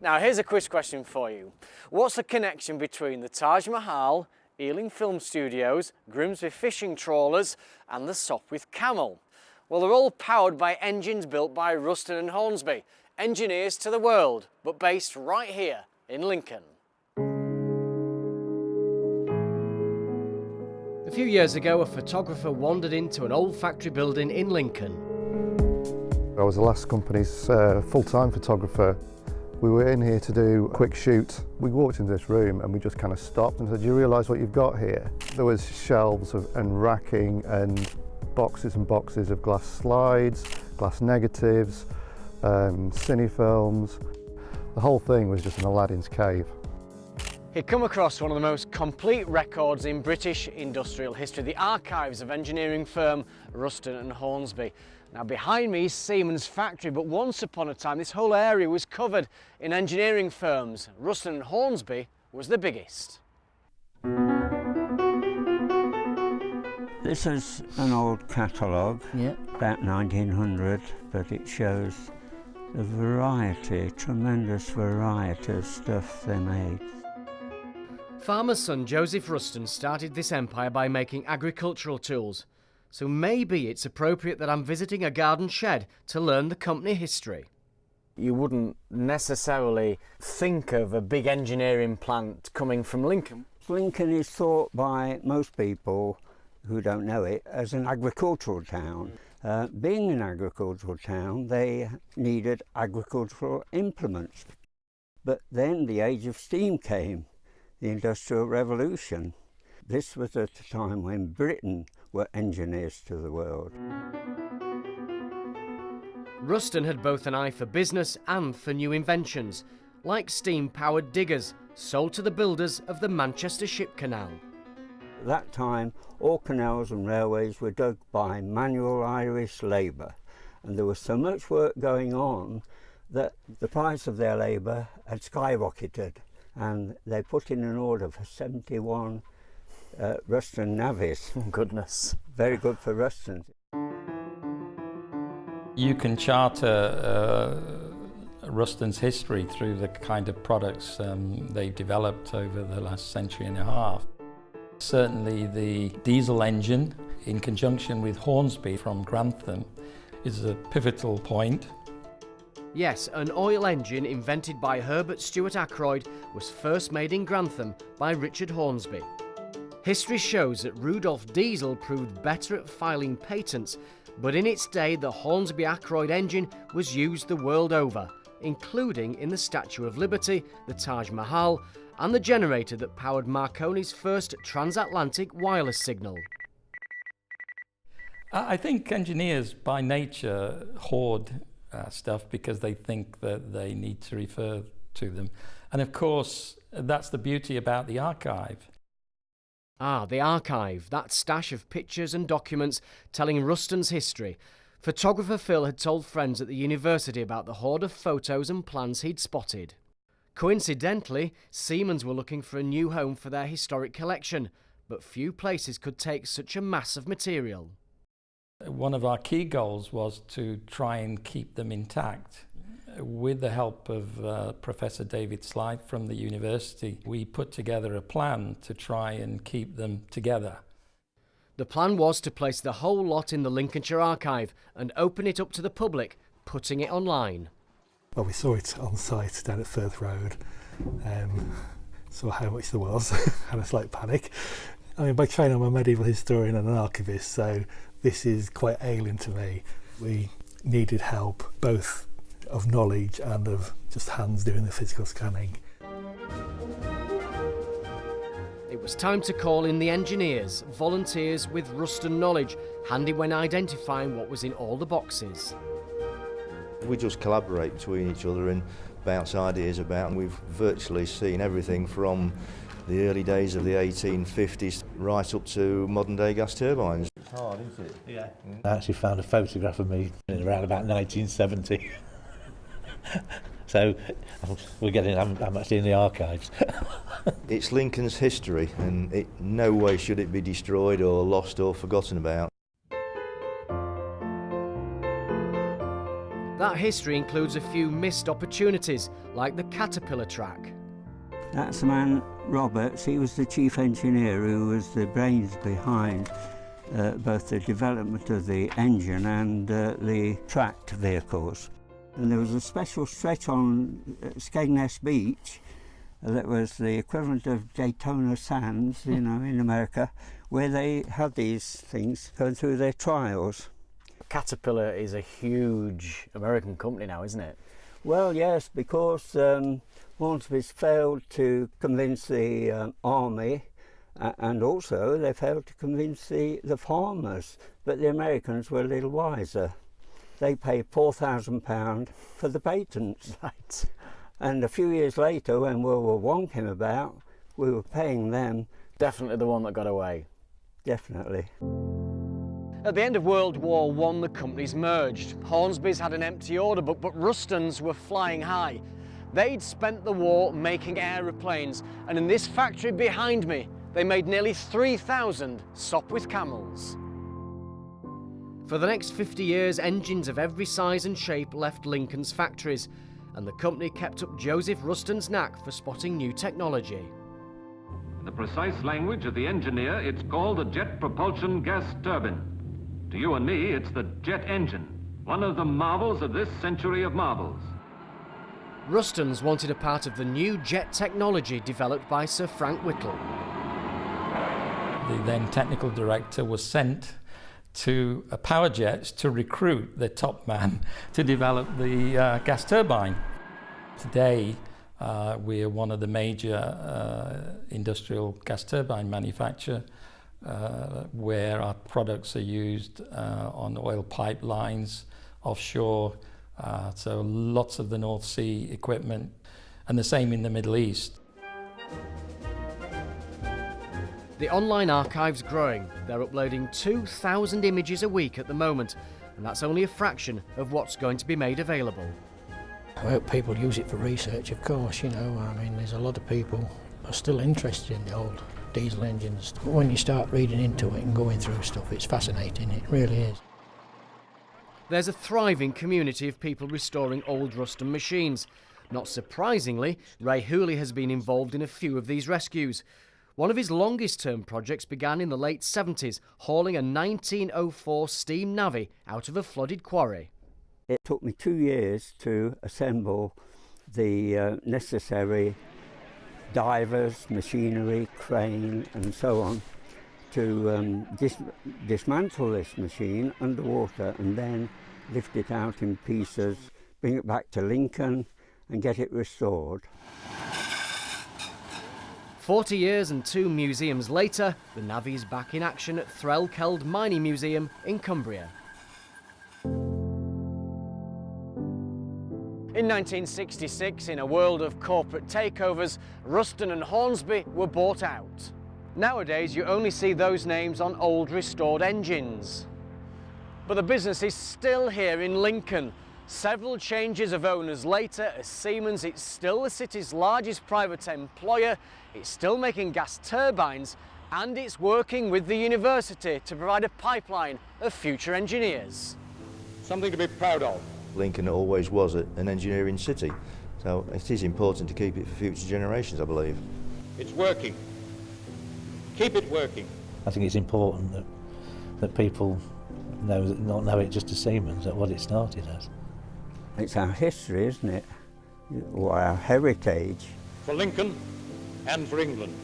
Now here's a quiz question for you. What's the connection between the Taj Mahal, Ealing Film Studios, Grimsby fishing trawlers and the Sopwith Camel? Well, they're all powered by engines built by Ruston and Hornsby, engineers to the world, but based right here in Lincoln. A few years ago, a photographer wandered into an old factory building in Lincoln. I was the last company's full-time photographer. We were in here to do a quick shoot. We walked into this room and we just kind of stopped and said, "Do you realise what you've got here?" There was shelves and racking and boxes of glass slides, glass negatives, cine films. The whole thing was just an Aladdin's cave. He'd come across one of the most complete records in British industrial history, the archives of engineering firm Ruston and Hornsby. Now behind me is Siemens' factory, but once upon a time this whole area was covered in engineering firms. Ruston and Hornsby was the biggest. This is an old catalogue, about 1900, but it shows the variety, tremendous variety of stuff they made. Farmer's son Joseph Ruston started this empire by making agricultural tools. So maybe it's appropriate that I'm visiting a garden shed to learn the company history. You wouldn't necessarily think of a big engineering plant coming from Lincoln. Lincoln is thought by most people who don't know it as an agricultural town. Being an agricultural town, they needed agricultural implements. But then the age of steam came, the Industrial Revolution. This was at a time when Britain were engineers to the world. Ruston had both an eye for business and for new inventions, like steam-powered diggers, sold to the builders of the Manchester Ship Canal. At that time, all canals and railways were dug by manual Irish labour, and there was so much work going on that the price of their labour had skyrocketed, and they put in an order for 71 Ruston navvies. Oh, goodness. Very good for Ruston. You can charter Ruston's history through the kind of products they've developed over the last century and a half. Certainly the diesel engine, in conjunction with Hornsby from Grantham, is a pivotal point. Yes, an oil engine invented by Herbert Stuart Ackroyd was first made in Grantham by Richard Hornsby. History shows that Rudolph Diesel proved better at filing patents, but in its day the Hornsby-Ackroyd engine was used the world over, including in the Statue of Liberty, the Taj Mahal, and the generator that powered Marconi's first transatlantic wireless signal. I think engineers by nature hoard stuff because they think that they need to refer to them. And of course, that's the beauty about the archive. Ah, the archive, that stash of pictures and documents telling Ruston's history. Photographer Phil had told friends at the university about the hoard of photos and plans he'd spotted. Coincidentally, Siemens were looking for a new home for their historic collection, but few places could take such a mass of material. One of our key goals was to try and keep them intact. With the help of Professor David Slythe from the university, we put together a plan to try and keep them together. The plan was to place the whole lot in the Lincolnshire archive and open it up to the public, putting it online. Well, we saw it on site down at Firth Road, saw how much there was, had a slight panic. I mean, by training I'm a medieval historian and an archivist, so this is quite alien to me. We needed help, both of knowledge and of just hands doing the physical scanning. It was time to call in the engineers, volunteers with Ruston knowledge, handy when identifying what was in all the boxes. We just collaborate between each other and bounce ideas about, and we've virtually seen everything from the early days of the 1850s right up to modern day gas turbines. It's hard, isn't it? Yeah. I actually found a photograph of me around about 1970. So I'm actually in the archives. It's Lincoln's history, and no way should it be destroyed or lost or forgotten about. That history includes a few missed opportunities, like the Caterpillar track. That's the man, Roberts. He was the chief engineer who was the brains behind both the development of the engine and the tracked vehicles. And there was a special stretch on Skegness Beach that was the equivalent of Daytona Sands, you know, in America, where they had these things going through their trials. Caterpillar is a huge American company now, isn't it? Well, yes, because Hornsby's failed to convince the army, and also they failed to convince the farmers, but the Americans were a little wiser. They paid £4,000 for the patents. Right. And a few years later, when World War I came about, we were paying them. Definitely the one that got away. Definitely. At the end of World War I, the companies merged. Hornsby's had an empty order book, but Ruston's were flying high. They'd spent the war making aeroplanes, and in this factory behind me, they made nearly 3,000 Sopwith Camels. For the next 50 years, engines of every size and shape left Lincoln's factories, and the company kept up Joseph Ruston's knack for spotting new technology. In the precise language of the engineer, it's called a jet propulsion gas turbine. To you and me, it's the jet engine, one of the marvels of this century of marvels. Ruston's wanted a part of the new jet technology developed by Sir Frank Whittle. The then technical director was sent to Power Jets to recruit the top man to develop the gas turbine. Today, we are one of the major industrial gas turbine manufacturers, where our products are used on oil pipelines, offshore, so lots of the North Sea equipment, and the same in the Middle East. The online archive's growing. They're uploading 2,000 images a week at the moment, and that's only a fraction of what's going to be made available. I hope people use it for research, of course, you know. I mean, there's a lot of people who are still interested in the old diesel engines. But when you start reading into it and going through stuff, it's fascinating, it really is. There's a thriving community of people restoring old Ruston machines. Not surprisingly, Ray Hooley has been involved in a few of these rescues. One of his longest-term projects began in the late 70s, hauling a 1904 steam navvy out of a flooded quarry. It took me 2 years to assemble the necessary divers, machinery, crane and so on to dismantle this machine underwater and then lift it out in pieces, bring it back to Lincoln and get it restored. 40 years and 2 museums later, the navvy's back in action at Threlkeld Mining Museum in Cumbria. In 1966, in a world of corporate takeovers, Ruston and Hornsby were bought out. Nowadays, you only see those names on old restored engines. But the business is still here in Lincoln. Several changes of owners later, as Siemens, it's still the city's largest private employer, it's still making gas turbines, and it's working with the university to provide a pipeline of future engineers. Something to be proud of. Lincoln always was an engineering city, so it is important to keep it for future generations, I believe. It's working. Keep it working. I think it's important that people not know it just as Siemens, at what it started as. It's our history, isn't it? Or our heritage. For Lincoln and for England.